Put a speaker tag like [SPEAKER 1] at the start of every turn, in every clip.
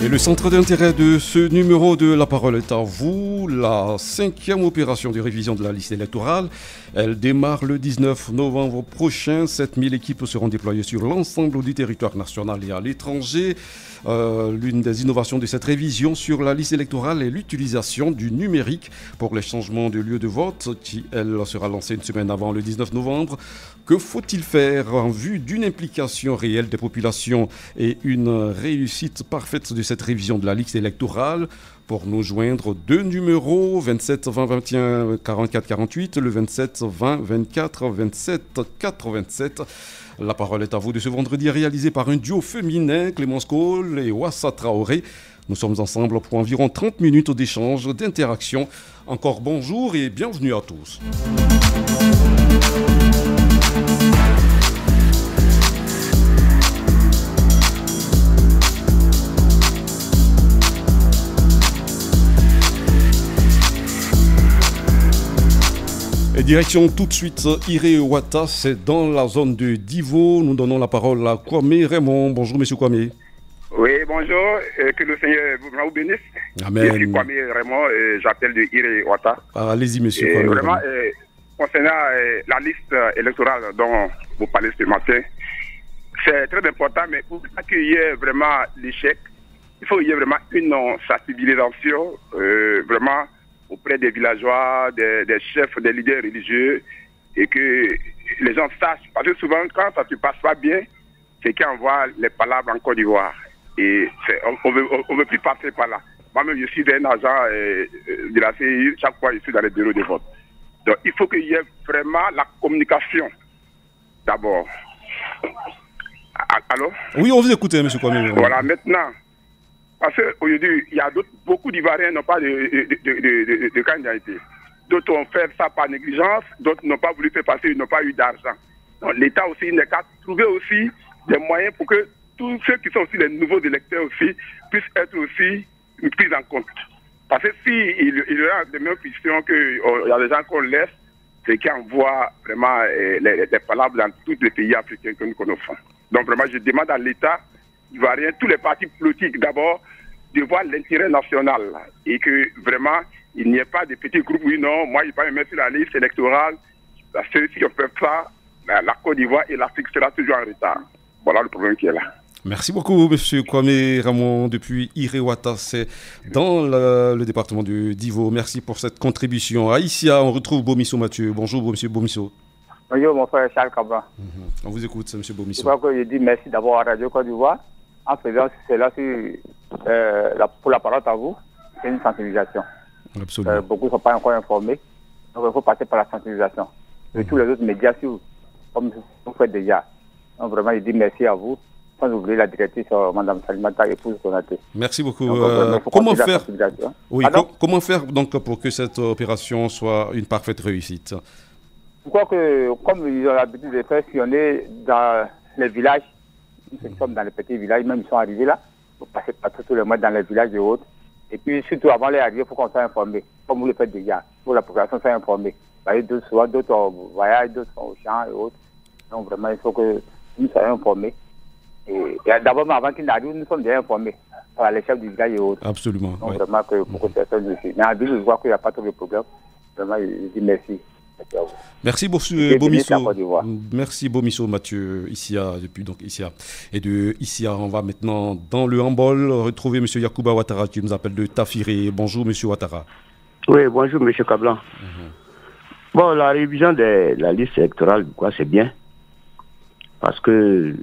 [SPEAKER 1] Et le centre d'intérêt de ce numéro de La Parole est à vous. La 5e opération de révision de la liste électorale. Elle démarre le 19 novembre prochain. 7000 équipes seront déployées sur l'ensemble du territoire national et à l'étranger. L'une des innovations de cette révision sur la liste électorale est l'utilisation du numérique pour les changements de lieu de vote qui, elle, sera lancée une semaine avant le 19 novembre. Que faut-il faire en vue d'une implication réelle des populations et une réussite parfaite de cette révision de la liste électorale? Pour nous joindre, deux numéros, 27 20 21 44 48, le 27 20 24 27 87. La parole est à vous de ce vendredi réalisé par un duo féminin, Clémence Cole et Wassa Traoré. Nous sommes ensemble pour environ 30 minutes d'échange, d'interaction. Encore bonjour et bienvenue à tous. Et direction tout de suite Iré-Ouatta, c'est dans la zone de Divo. Nous donnons la parole à Kwame Raymond. Bonjour monsieur Kwame.
[SPEAKER 2] Oui, bonjour, que le Seigneur vous bénisse.
[SPEAKER 1] Amen.
[SPEAKER 2] Je suis Kwame Raymond et j'appelle de Iré-Ouatta.
[SPEAKER 1] Allez-y monsieur Kwame.
[SPEAKER 2] Vraiment, concernant la liste électorale dont vous parlez ce matin, c'est très important, mais pour qu'il y ait vraiment l'échec, il faut qu'il y ait vraiment une sensibilisation, vraiment auprès des villageois, des chefs, des leaders religieux, et que les gens sachent. Parce que souvent, quand ça ne se passe pas bien, c'est qu'ils envoient les palabres en Côte d'Ivoire. Et on veut plus passer par là. Moi-même, je suis un agent de la CI, chaque fois je suis dans les bureaux de vote. Donc, il faut qu'il y ait vraiment la communication, d'abord. Allô?
[SPEAKER 1] Oui, on vous écoute, M. Kwame.
[SPEAKER 2] Voilà, maintenant. Parce qu'aujourd'hui, il y a beaucoup d'Ivoiriens qui n'ont pas de candidature. D'autres ont fait ça par négligence, d'autres n'ont pas voulu faire passer, ils n'ont pas eu d'argent. Donc l'État aussi n'est qu'à trouver aussi des moyens pour que tous ceux qui sont aussi les nouveaux électeurs aussi puissent être aussi pris en compte. Parce que s'il y a des mêmes questions qu'il y a des gens qu'on laisse, c'est qu'ils envoient vraiment les palabres dans tous les pays africains que nous connaissons. Donc vraiment, je demande à l'État ivoirien, tous les partis politiques d'abord, de voir l'intérêt national et que vraiment il n'y ait pas de petits groupes. Oui, non, moi je ne vais pas me mettre sur la liste électorale. Parce que si on fait ça, la Côte d'Ivoire et l'Afrique sera toujours en retard. Voilà le problème qui est là.
[SPEAKER 1] Merci beaucoup, M. Kwame Ramon, depuis Iré-Ouatta, c'est dans le département de Divo. Merci pour cette contribution. À Issia, on retrouve Bomisso Mathieu. Bonjour, M. Bomisso.
[SPEAKER 3] Bonjour, mon frère Charles Cabran.
[SPEAKER 1] On vous écoute, M. Bomisso.
[SPEAKER 3] Je crois que je dis merci d'abord à Radio Côte d'Ivoire. En faisant cela pour la parole à vous, c'est une sensibilisation.
[SPEAKER 1] Absolument.
[SPEAKER 3] Beaucoup ne sont pas encore informés, donc il faut passer par la sensibilisation. Et tous les autres médias, comme vous faites déjà. Donc vraiment, je dis merci à vous, sans oublier la directrice Mme Salimata, épouse Konaté.
[SPEAKER 1] Merci beaucoup.
[SPEAKER 3] Donc,
[SPEAKER 1] comment faire donc pour que cette opération soit une parfaite réussite?
[SPEAKER 3] Je crois que, comme ils ont l'habitude de faire sillonner dans les villages, nous sommes dans les petits villages, même ils sont arrivés là, il faut passer partout tous les mois dans les villages et autres. Et puis surtout avant les arriver, il faut qu'on soit informé, comme vous le faites déjà, pour la population soit informée. D'autres voyagent, d'autres sont au champ et autres. Donc vraiment, il faut que nous soyons informés. Et d'abord, avant qu'ils n'arrivent, nous sommes déjà informés par les chefs du village et autres.
[SPEAKER 1] Absolument.
[SPEAKER 3] Donc vraiment, que beaucoup de personnes aussi. Mais en ville, je vois qu'il n'y a pas trop de problème. Vraiment, je dis merci.
[SPEAKER 1] Merci Bomisso Mathieu, Issia, depuis donc Issia. Et de Issia, on va maintenant dans le handball retrouver M. Yacouba Ouattara qui nous appelle de Tafiré. Bonjour M. Ouattara.
[SPEAKER 4] Oui, bonjour M. Cablan. Bon, la révision de la liste électorale, c'est bien. Parce que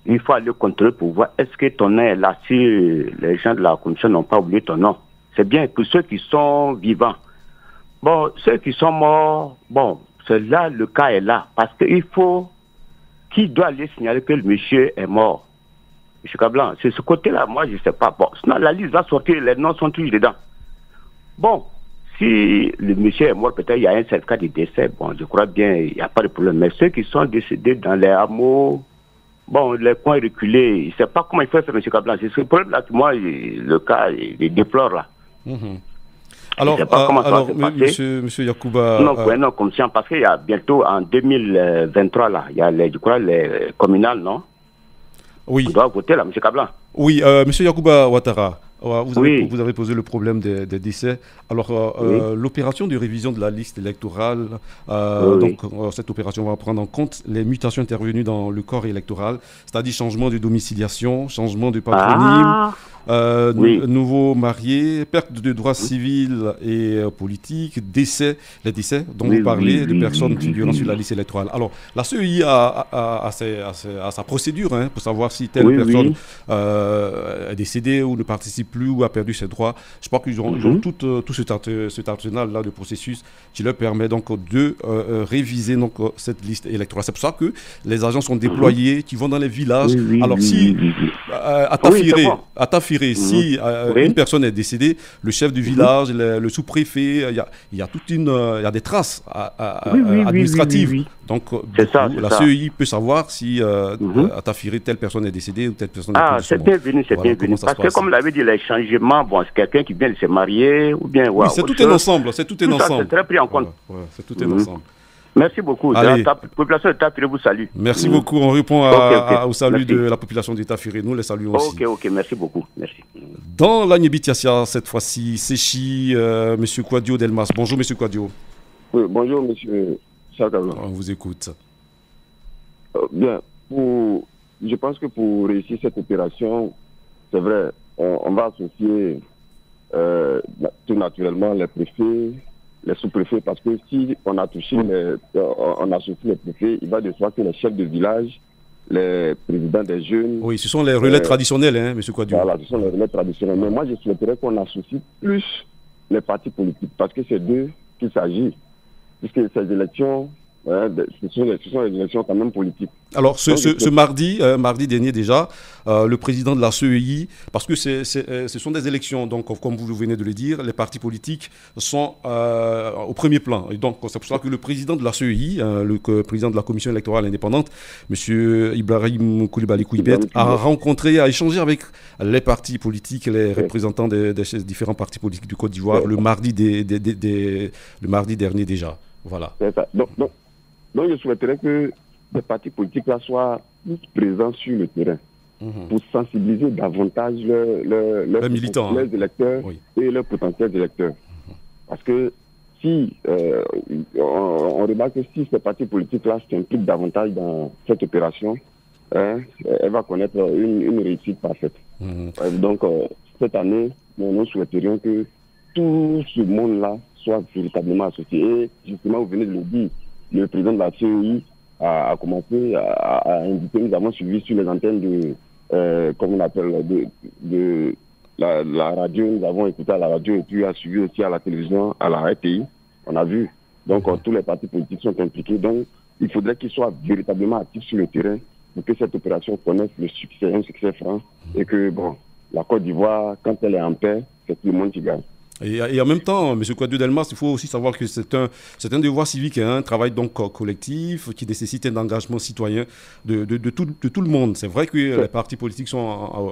[SPEAKER 4] il faut aller contrôler pour voir est-ce que ton nom est là, si les gens de la commission n'ont pas oublié ton nom. C'est bien pour ceux qui sont vivants. Bon, ceux qui sont morts, bon, c'est là, le cas est là. Parce qu'il faut, qui doit aller signaler que le monsieur est mort? M. Cablan, c'est ce côté-là, moi, je ne sais pas. Bon, sinon, la liste va sortir, les noms sont toujours dedans. Bon, si le monsieur est mort, peut-être il y a un certificat de décès. Bon, je crois bien, il n'y a pas de problème. Mais ceux qui sont décédés dans les hameaux, bon, les coins reculés, je ne sais pas comment il faut faire, M. Cablan. C'est ce problème-là que moi, le cas, il déplore là.
[SPEAKER 1] Alors, monsieur Yacouba...
[SPEAKER 4] Non, conscient, parce qu'il y a bientôt, en 2023, là, il y a, je crois, les communales, non?
[SPEAKER 1] Oui.
[SPEAKER 4] On doit voter, là, M. Cablan.
[SPEAKER 1] Oui, monsieur Yacouba Ouattara, Vous avez posé le problème des décès. Alors, l'opération de révision de la liste électorale, cette opération va prendre en compte les mutations intervenues dans le corps électoral, c'est-à-dire changement de domiciliation, changement de patronyme, nouveaux mariés, perte de droits civils et politiques, les décès dont vous parlez, de personnes figurant sur la liste électorale. Alors, la CEI a sa procédure pour savoir si telle personne est décédée ou ne participe plus ou a perdu ses droits. Je crois qu'ils ont tout cet arsenal-là de processus qui leur permet donc de réviser donc, cette liste électorale. C'est pour ça que les agents sont déployés, qui vont dans les villages. Alors, si à Tafiré, si une personne est décédée, le chef du village, le sous-préfet, il y a des traces administratives. Donc, la CEI peut savoir si à Tafiré, telle personne est décédée ou telle personne est décédée.
[SPEAKER 4] C'est bienvenu, c'est bienvenu. Parce que, comme l'avait dit, les changements, c'est quelqu'un qui vient de se marier ou bien.
[SPEAKER 1] Oui, c'est tout un ensemble. C'est tout un ensemble.
[SPEAKER 4] C'est très pris en compte.
[SPEAKER 1] C'est tout un ensemble.
[SPEAKER 4] Merci beaucoup. La population de Tafiré vous salue.
[SPEAKER 1] Merci beaucoup. On répond au salut de la population de Tafiré. Nous les saluons aussi.
[SPEAKER 4] Ok, merci beaucoup. Merci.
[SPEAKER 1] Dans la Niébitiasia, cette fois-ci, Séchi, M. Kouadio Delmas. Bonjour, M. Kouadio.
[SPEAKER 5] Oui, bonjour, M. Chakablan.
[SPEAKER 1] On vous écoute.
[SPEAKER 5] Bien. Je pense que pour réussir cette opération, c'est vrai, on va associer tout naturellement les préfets, les sous-préfets, parce que si on a touché on associe les préfets, il va de soi que les chefs de village, les présidents des jeunes...
[SPEAKER 1] Oui, ce sont les relais traditionnels, M. Kouadio.
[SPEAKER 5] Voilà, ce sont les relais traditionnels. Mais moi, je souhaiterais qu'on associe plus les partis politiques, parce que c'est d'eux qu'il s'agit. Puisque ces élections... ce sont des élections quand même politiques.
[SPEAKER 1] Alors, ce mardi dernier déjà, le président de la CEI, parce que ce sont des élections, donc comme vous venez de le dire, les partis politiques sont au premier plan. Et donc, c'est pour ça que le président de la CEI, le président de la commission électorale indépendante, M. Ibrahim Koulibaly Kouibet, a rencontré, a échangé avec les partis politiques, les représentants des différents partis politiques du Côte d'Ivoire le mardi dernier déjà. Voilà.
[SPEAKER 5] C'est ça. Donc, je souhaiterais que les partis politiques là soient plus présents sur le terrain pour sensibiliser davantage leurs
[SPEAKER 1] militants,
[SPEAKER 5] leurs électeurs et leurs potentiels électeurs. Parce que si on remarque que si ces partis politiques là s'impliquent davantage dans cette opération, elle va connaître une réussite parfaite. Donc, cette année, nous souhaiterions que tout ce monde-là soit véritablement associé. Et justement, vous venez de le dire, le président de la CEI a commencé à inviter, nous avons suivi sur les antennes comme on appelle, de la radio, nous avons écouté à la radio et puis a suivi aussi à la télévision, à la RTI, on a vu. Donc, tous les partis politiques sont impliqués. Donc, il faudrait qu'ils soient véritablement actifs sur le terrain pour que cette opération connaisse un succès franc et que, la Côte d'Ivoire, quand elle est en paix, c'est tout le monde qui gagne.
[SPEAKER 1] Et en même temps, M. Kouadio Delmas, il faut aussi savoir que c'est un devoir civique, un travail donc collectif qui nécessite un engagement citoyen de tout le monde. C'est vrai que les partis politiques sont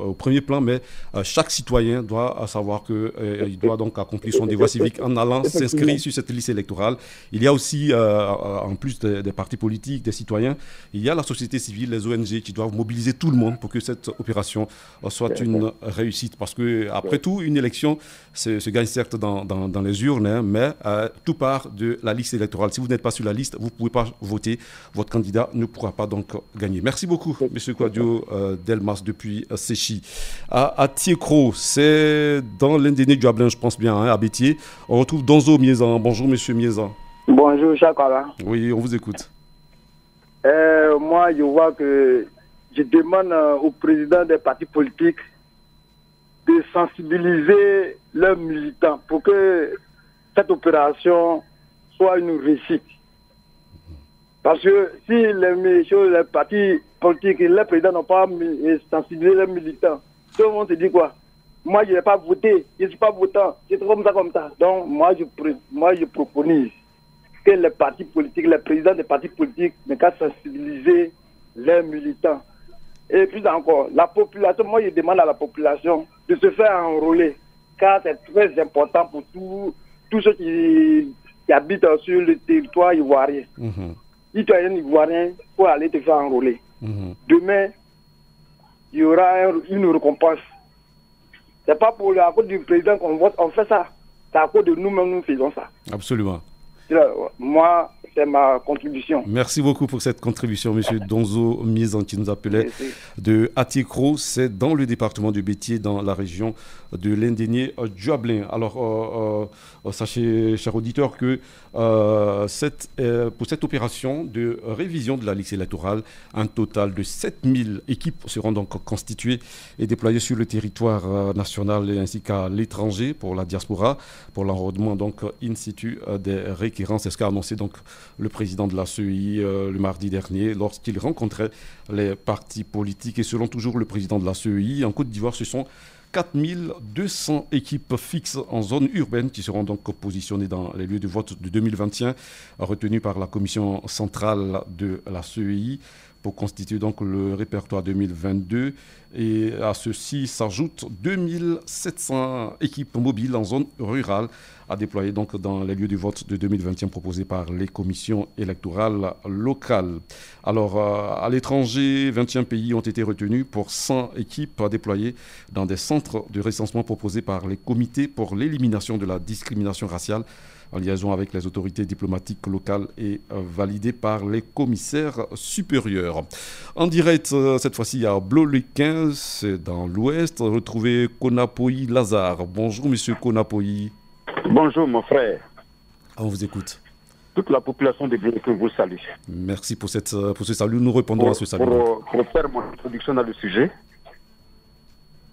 [SPEAKER 1] au premier plan, mais chaque citoyen doit savoir qu'il doit donc accomplir son devoir civique en allant s'inscrire sur cette liste électorale. Il y a aussi, en plus des partis politiques, des citoyens, il y a la société civile, les ONG qui doivent mobiliser tout le monde pour que cette opération soit une réussite. Parce que après tout, une élection se gagne certes dans les urnes, mais tout part de la liste électorale. Si vous n'êtes pas sur la liste, vous ne pouvez pas voter. Votre candidat ne pourra pas donc gagner. Merci beaucoup, M. Kouadio Delmas, depuis Séchi. À Tiekro, c'est dans l'Indéné du Ablin, je pense bien, à Bétier. On retrouve Donzo Miezan. Bonjour, M. Miezan.
[SPEAKER 6] Bonjour, Chakala.
[SPEAKER 1] Oui, on vous écoute.
[SPEAKER 6] Moi, je vois que je demande au président des partis politiques de sensibiliser leurs militants pour que cette opération soit une réussite. Parce que si les partis politiques et les présidents n'ont pas sensibilisé leurs militants, tout le monde se dit quoi? Moi, je n'ai pas voté, je ne suis pas votant, c'est comme ça. Donc, moi, je propose que les partis politiques, les présidents des partis politiques n'aient qu'à sensibiliser leurs militants. Et puis encore, la population, moi je demande à la population de se faire enrôler, car c'est très important pour tous ceux qui habitent sur le territoire ivoirien. Si tu es un Ivoirien, il faut aller te faire enrôler. Demain, il y aura une récompense. C'est pas à cause du président qu'on vote, on fait ça. C'est à cause de nous-mêmes, nous faisons ça.
[SPEAKER 1] Absolument.
[SPEAKER 6] Moi, c'est ma contribution.
[SPEAKER 1] Merci beaucoup pour cette contribution, M. Donzo Miezan, qui nous appelait de Atiekro. C'est dans le département de Bétier, dans la région de l'Indénié-Duablin. Alors, sachez, chers auditeurs, que pour cette opération de révision de la liste électorale, un total de 7000 équipes seront donc constituées et déployées sur le territoire national ainsi qu'à l'étranger pour la diaspora, pour l'enrôlement donc in situ des requérants. C'est ce qu'a annoncé donc le président de la CEI le mardi dernier lorsqu'il rencontrait les partis politiques. Et selon toujours le président de la CEI, en Côte d'Ivoire, ce sont 4200 équipes fixes en zone urbaine qui seront donc positionnées dans les lieux de vote de 2021 retenus par la commission centrale de la CEI pour constituer donc le répertoire 2022. Et à ceci s'ajoutent 2700 équipes mobiles en zone rurale à déployer donc dans les lieux de vote de 2021 proposés par les commissions électorales locales. Alors, à l'étranger, 21 pays ont été retenus pour 100 équipes à déployer dans des centres de recensement proposés par les comités pour l'élimination de la discrimination raciale en liaison avec les autorités diplomatiques locales et validées par les commissaires supérieurs. En direct, cette fois-ci, à Blot-les-15, c'est dans l'ouest. Retrouvez Konapoyi Lazare. Bonjour, monsieur Konapoyi.
[SPEAKER 7] Bonjour, mon frère.
[SPEAKER 1] On vous écoute.
[SPEAKER 7] Toute la population de Blot-les-15 vous salue.
[SPEAKER 1] Merci pour ce salut. Nous répondons à ce salut.
[SPEAKER 7] Pour faire mon introduction dans le sujet,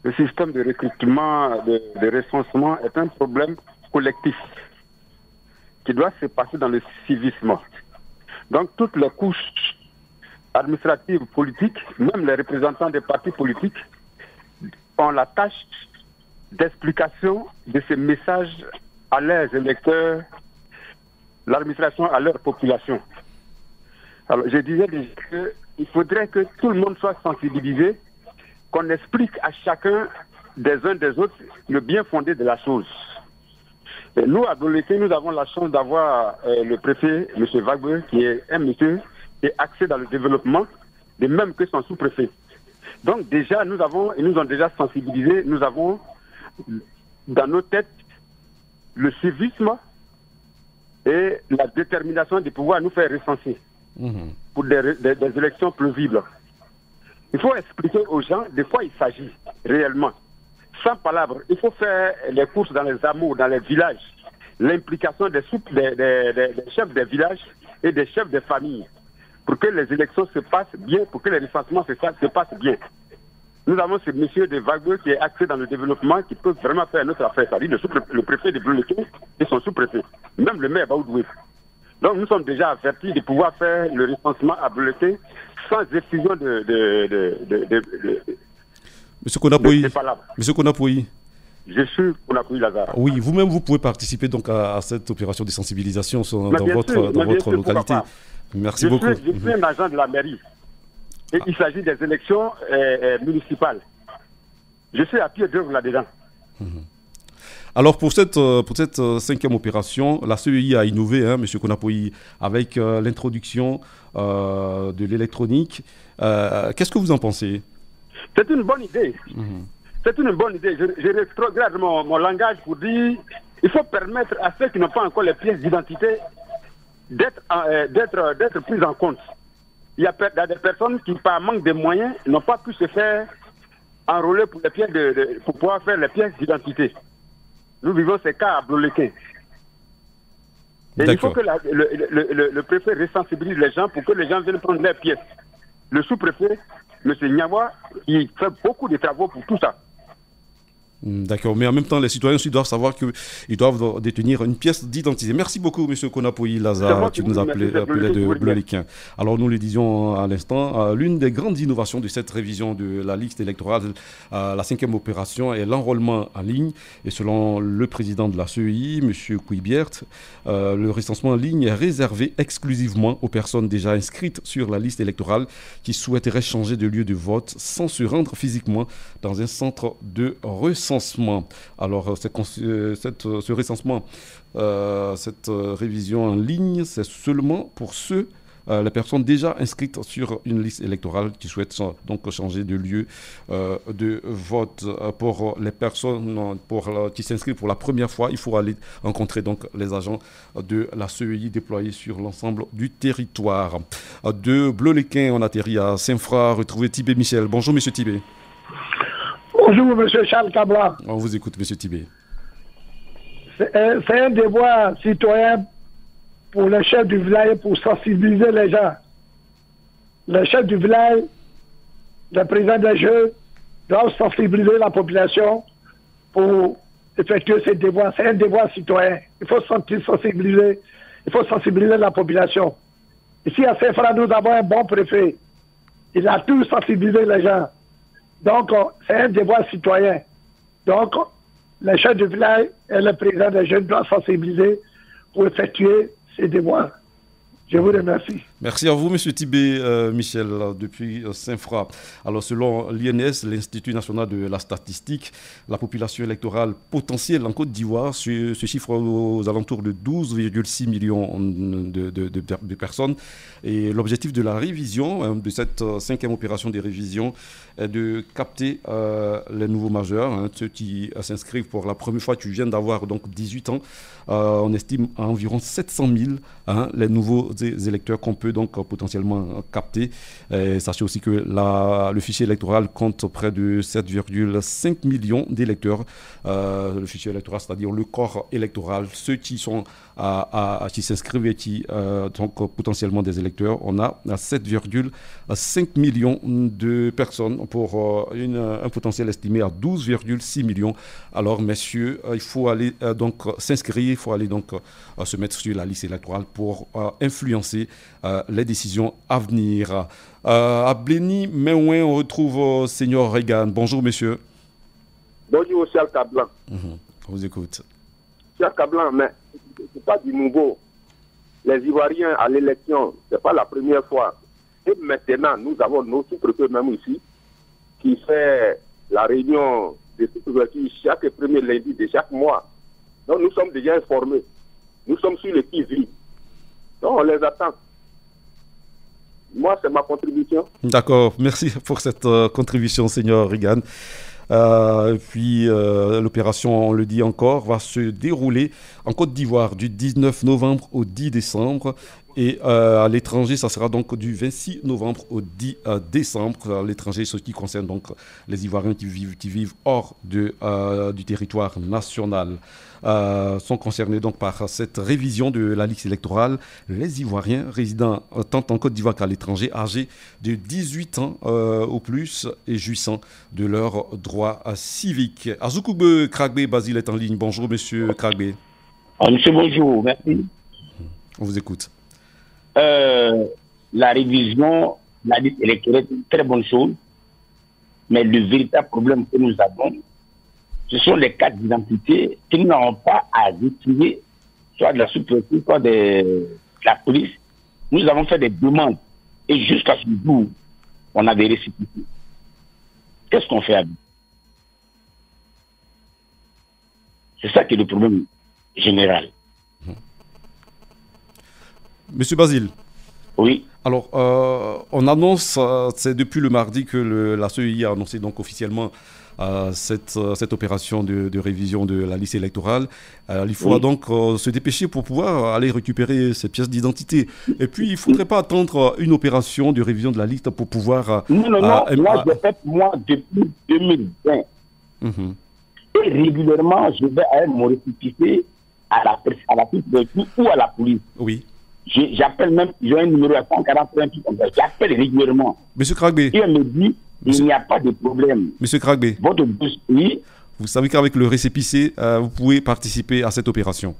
[SPEAKER 7] le système de recrutement, de recensement est un problème collectif qui doit se passer dans le civisme. Donc toutes les couches administratives, politiques, même les représentants des partis politiques ont la tâche d'explication de ces messages à leurs électeurs, l'administration à leur population. Alors je disais déjà qu'il faudrait que tout le monde soit sensibilisé, qu'on explique à chacun des uns des autres le bien fondé de la chose. Et nous, à Blot-les-15, nous avons la chance d'avoir le préfet, M. Wagbe, qui est un monsieur qui est axé dans le développement, de même que son sous-préfet. Donc déjà, ils nous ont déjà sensibilisés, nous avons dans nos têtes le civisme et la détermination de pouvoir nous faire recenser pour des élections plausibles. Il faut expliquer aux gens, des fois il s'agit réellement, sans palabres, il faut faire les courses dans les hameaux, dans les villages, l'implication des chefs des villages et des chefs des familles, pour que les élections se passent bien, pour que les recensements se passent bien. Nous avons ce monsieur de Wagbe qui est axé dans le développement, qui peut vraiment faire notre affaire, c'est-à-dire le préfet de Blot-les-15 et son sous-préfet, même le maire Baoudoué. Donc nous sommes déjà avertis de pouvoir faire le recensement à Blot-les-15 sans effusion
[SPEAKER 1] Monsieur Konapoyi.
[SPEAKER 7] Je suis Konapoyi Lazare.
[SPEAKER 1] Oui, vous-même, vous pouvez participer donc à cette opération de sensibilisation dans votre localité. Merci beaucoup.
[SPEAKER 7] Je suis un agent de la mairie. Et il s'agit des élections municipales. Je suis à pied d'œuvre là-dedans.
[SPEAKER 1] Alors pour cette cinquième opération, la CEI a innové, M. Konapoyi, avec l'introduction de l'électronique. Qu'est-ce que vous en pensez?
[SPEAKER 7] C'est une bonne idée. C'est une bonne idée. Je rétrograde mon langage pour dire il faut permettre à ceux qui n'ont pas encore les pièces d'identité d'être pris en compte. Il y a des personnes qui, par manque de moyens, n'ont pas pu se faire enrôler pour les pièces pour pouvoir faire les pièces d'identité. Nous vivons ces cas à Blot-les-15. Et il faut que le préfet resensibilise les gens pour que les gens viennent prendre leurs pièces. Le sous-préfet, M. Niawa, il fait beaucoup de travaux pour tout ça.
[SPEAKER 1] D'accord, mais en même temps, les citoyens aussi doivent savoir qu'ils doivent détenir une pièce d'identité. Merci beaucoup, M. Konapoyi Lazare, qui nous appelait de Blot-les-15. Alors, nous le disions à l'instant, l'une des grandes innovations de cette révision de la liste électorale, la cinquième opération, est l'enrôlement en ligne. Et selon le président de la CEI, M. Kouibiert, le recensement en ligne est réservé exclusivement aux personnes déjà inscrites sur la liste électorale qui souhaiteraient changer de lieu de vote sans se rendre physiquement dans un centre de recensement. Alors, ce recensement, cette révision en ligne, c'est seulement pour ceux les personnes déjà inscrites sur une liste électorale qui souhaitent donc changer de lieu de vote. Pour les personnes qui s'inscrivent pour la première fois, il faut aller rencontrer donc les agents de la CEI déployés sur l'ensemble du territoire. De Bleu-les-Quins, on atterrit à Saint-Fra, retrouver Tibé Michel. Bonjour Monsieur Tibé.
[SPEAKER 8] Bonjour Monsieur Charles Kabla.
[SPEAKER 1] On vous écoute Monsieur Tibé.
[SPEAKER 8] C'est un devoir citoyen pour les chefs du village pour sensibiliser les gens. Les chefs du village, les présidents des jeux doivent sensibiliser la population pour effectuer ces devoirs. C'est un devoir citoyen. Il faut sensibiliser la population. Ici à Saint-Fra, nous avons un bon préfet. Il a tout sensibilisé les gens. Donc, c'est un devoir citoyen. Donc, les chefs du village et le président des jeunes doivent sensibiliser pour effectuer ces devoirs. Je vous remercie.
[SPEAKER 1] Merci à vous, M. Tibé Michel, depuis Saint-Fra. Alors, selon l'INS, l'Institut national de la statistique, la population électorale potentielle en Côte d'Ivoire se chiffre aux alentours de 12,6 millions de personnes. Et l'objectif de la révision, de cette 5e opération de révision, est de capter les nouveaux majeurs, ceux qui s'inscrivent pour la première fois. Tu viens d'avoir donc 18 ans. On estime à environ 700 000 les nouveaux électeurs qu'on peut donc potentiellement capter. Et sachez aussi que le fichier électoral compte près de 7,5 millions d'électeurs. Le fichier électoral, c'est-à-dire le corps électoral, ceux qui sont qui s'inscrivent et qui donc potentiellement des électeurs. On a 7,5 millions de personnes pour un potentiel estimé à 12,6 millions. Alors messieurs, il faut aller donc s'inscrire, il faut aller donc se mettre sur la liste électorale pour influencer les décisions à venir. À Bléni, Meouin, on retrouve Seigneur Reagan. Bonjour, monsieur.
[SPEAKER 9] Bonjour, Charles Kablan.
[SPEAKER 1] On vous écoute.
[SPEAKER 9] Charles Kablan, mais ce n'est pas du nouveau. Les Ivoiriens à l'élection, ce n'est pas la première fois. Et maintenant, nous avons nos sous-préfets même ici, qui fait la réunion des sous-préfets chaque premier lundi de chaque mois. Donc nous sommes déjà informés. Nous sommes sur le qui-vive. Donc on les attend. Moi, c'est ma contribution.
[SPEAKER 1] D'accord, merci pour cette contribution, Seigneur Reagan. Puis l'opération, on le dit encore, va se dérouler en Côte d'Ivoire du 19 novembre au 10 décembre. Et à l'étranger, ça sera donc du 26 novembre au 10 décembre. À l'étranger, ce qui concerne donc les Ivoiriens qui vivent hors du territoire national. Sont concernés donc par cette révision de la liste électorale les Ivoiriens résidant tant en Côte d'Ivoire qu'à l'étranger, âgés de 18 ans au plus et jouissant de leurs droits civiques. Azukoube Kragbe Basile est en ligne. Bonjour, monsieur Kragbe.
[SPEAKER 10] Monsieur, bonjour, merci.
[SPEAKER 1] On vous écoute.
[SPEAKER 10] La révision de la liste électorale est une très bonne chose, mais le véritable problème que nous avons, ce sont les cartes d'identité que nous n'avons pas à retirer, soit de la sous-préfecture, soit de la police. Nous avons fait des demandes et jusqu'à ce jour, on a des récépissés. Qu'est-ce qu'on fait avec? C'est ça qui est le problème général.
[SPEAKER 1] Monsieur Basile.
[SPEAKER 10] Oui.
[SPEAKER 1] Alors, on annonce, c'est depuis le mardi que la CEI a annoncé donc officiellement cette opération de révision de la liste électorale. Il faudra donc se dépêcher pour pouvoir aller récupérer ces pièces d'identité. Et puis, il ne faudrait pas attendre une opération de révision de la liste pour pouvoir...
[SPEAKER 10] Non. Moi, j'ai fait depuis 2020. Et régulièrement, je vais avec mon récépissé à la préfecture ou à la police.
[SPEAKER 1] Oui.
[SPEAKER 10] J'appelle même, j'ai un numéro à 141, j'appelle régulièrement.
[SPEAKER 1] Monsieur Kragbe.
[SPEAKER 10] Et on me dit, il n'y a pas de problème.
[SPEAKER 1] Monsieur Kragbe.
[SPEAKER 10] Votre dossier.
[SPEAKER 1] Vous savez qu'avec le récépissé, vous pouvez participer à cette opération.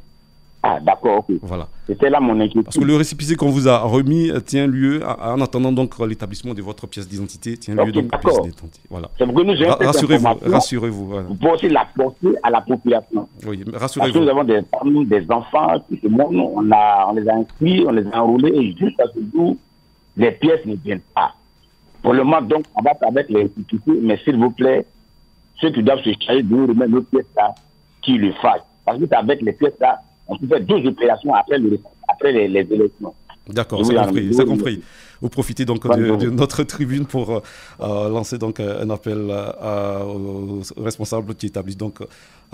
[SPEAKER 10] Ah, d'accord, ok.
[SPEAKER 1] Voilà.
[SPEAKER 10] C'était là mon inquiétude.
[SPEAKER 1] Parce que le récépissé qu'on vous a remis tient lieu, en attendant donc l'établissement de votre pièce d'identité, tient lieu donc à pièce d'identité. Voilà.
[SPEAKER 10] C'est pour que nous ayons
[SPEAKER 1] rassurez-vous. Voilà.
[SPEAKER 10] Vous pouvez aussi la porter à la population.
[SPEAKER 1] Oui, rassurez-vous.
[SPEAKER 10] Parce que nous avons des enfants qui se montrent, on les a inscrits, on les a enrôlés, et jusqu'à ce jour, les pièces ne viennent pas. Pour le moment, donc, on va avec les récépissés, mais s'il vous plaît, ceux qui doivent se charger de nous remettre nos pièces là, qui le fassent. Parce que avec les pièces là, on peut faire 2 opérations après les élections.
[SPEAKER 1] D'accord, c'est compris. Vous profitez donc de notre tribune pour lancer donc un appel aux responsables qui établissent donc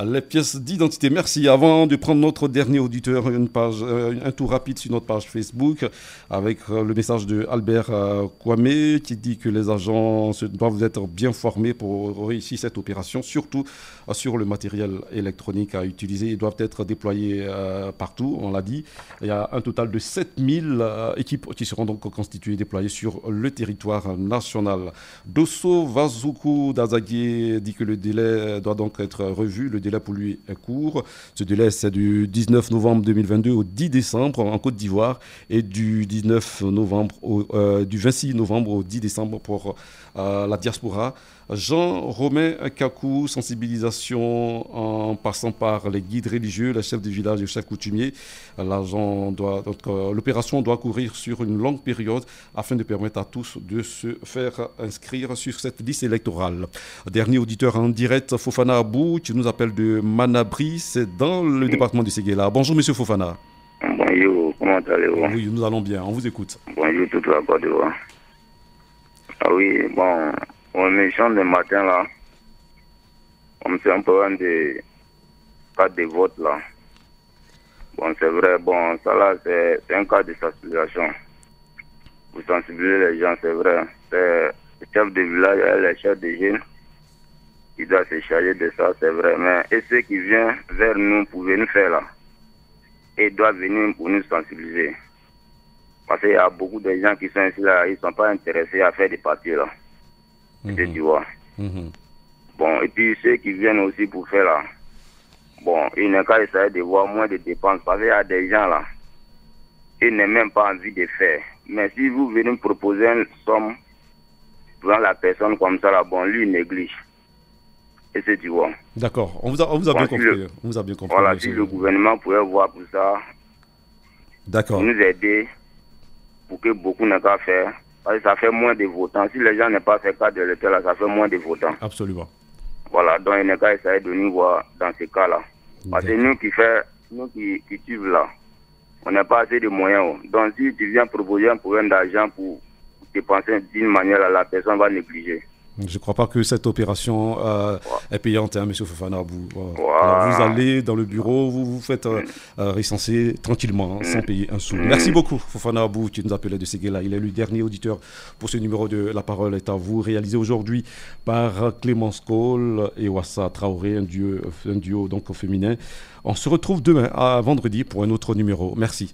[SPEAKER 1] les pièces d'identité. Merci. Avant de prendre notre dernier auditeur, un tour rapide sur notre page Facebook avec le message de Albert Kwame qui dit que les agents doivent être bien formés pour réussir cette opération, surtout sur le matériel électronique à utiliser. Ils doivent être déployés partout, on l'a dit. Il y a un total de 7000 équipes qui seront donc constituées, déployées sur le territoire national. Dosso Vazuku Dazagé dit que le délai doit donc être revu. Le délai pour lui est court. Ce délai, c'est du 19 novembre 2022 au 10 décembre en Côte d'Ivoire et du 26 novembre au 10 décembre pour la diaspora. Jean-Romain Kakou, sensibilisation en passant par les guides religieux, les chefs de village et les chefs coutumiers. L'opération doit courir sur une longue période afin de permettre à tous de se faire inscrire sur cette liste électorale. Dernier auditeur en direct, Fofana Abou, qui nous appelle de Manabri, c'est dans le département du Séguéla. Bonjour Monsieur Fofana.
[SPEAKER 11] Bonjour, comment allez-vous?
[SPEAKER 1] Oui, nous allons bien, on vous écoute.
[SPEAKER 11] Bonjour toute la Côte d'Ivoire. Ah oui, bon, on est champ le matin là, comme c'est un problème de cas de vote là. Bon, c'est vrai, bon, ça là, c'est un cas de sensibilisation. Vous sensibilisez les gens, c'est vrai. C'est le chef de village et les chefs de jeunes qui doivent se charger de ça, c'est vrai. Mais et ceux qui viennent vers nous pour venir faire là, ils doivent venir pour nous sensibiliser. Parce qu'il y a beaucoup de gens qui sont ici là, ils ne sont pas intéressés à faire des papiers là. Tu vois. Bon, et puis ceux qui viennent aussi pour faire là, bon, il n'est qu'à essayer de voir moins de dépenses. Parce qu'il y a des gens là, ils n'ont même pas envie de faire. Mais si vous venez me proposer une somme pour la personne comme ça là, bon, lui il néglige. Et c'est tu vois.
[SPEAKER 1] D'accord, on vous a bien compris. On vous a bien compris.
[SPEAKER 11] Voilà, si le gouvernement pouvait voir pour ça,
[SPEAKER 1] d'accord,
[SPEAKER 11] nous aider pour que beaucoup n'aient qu'à faire. Parce que ça fait moins de votants. Si les gens n'ont pas fait cas de l'électeur là, ça fait moins de votants.
[SPEAKER 1] Absolument.
[SPEAKER 11] Voilà, donc il n'est qu'à essayer de nous voir dans ces cas-là. Parce que nous qui suivons là, on n'a pas assez de moyens. Donc si tu viens proposer un problème d'argent pour dépenser d'une manière, la personne va négliger.
[SPEAKER 1] Je ne crois pas que cette opération est payante, hein, M. Fofana Abou. Alors, vous allez dans le bureau, vous vous faites recenser tranquillement, sans payer un sou. Merci beaucoup, Fofana Abou, qui nous appelait de Séguéla. Il est le dernier auditeur pour ce numéro de La Parole est à vous, réalisé aujourd'hui par Clémence Cole et Wassa Traoré, un duo donc féminin. On se retrouve demain, à vendredi, pour un autre numéro. Merci.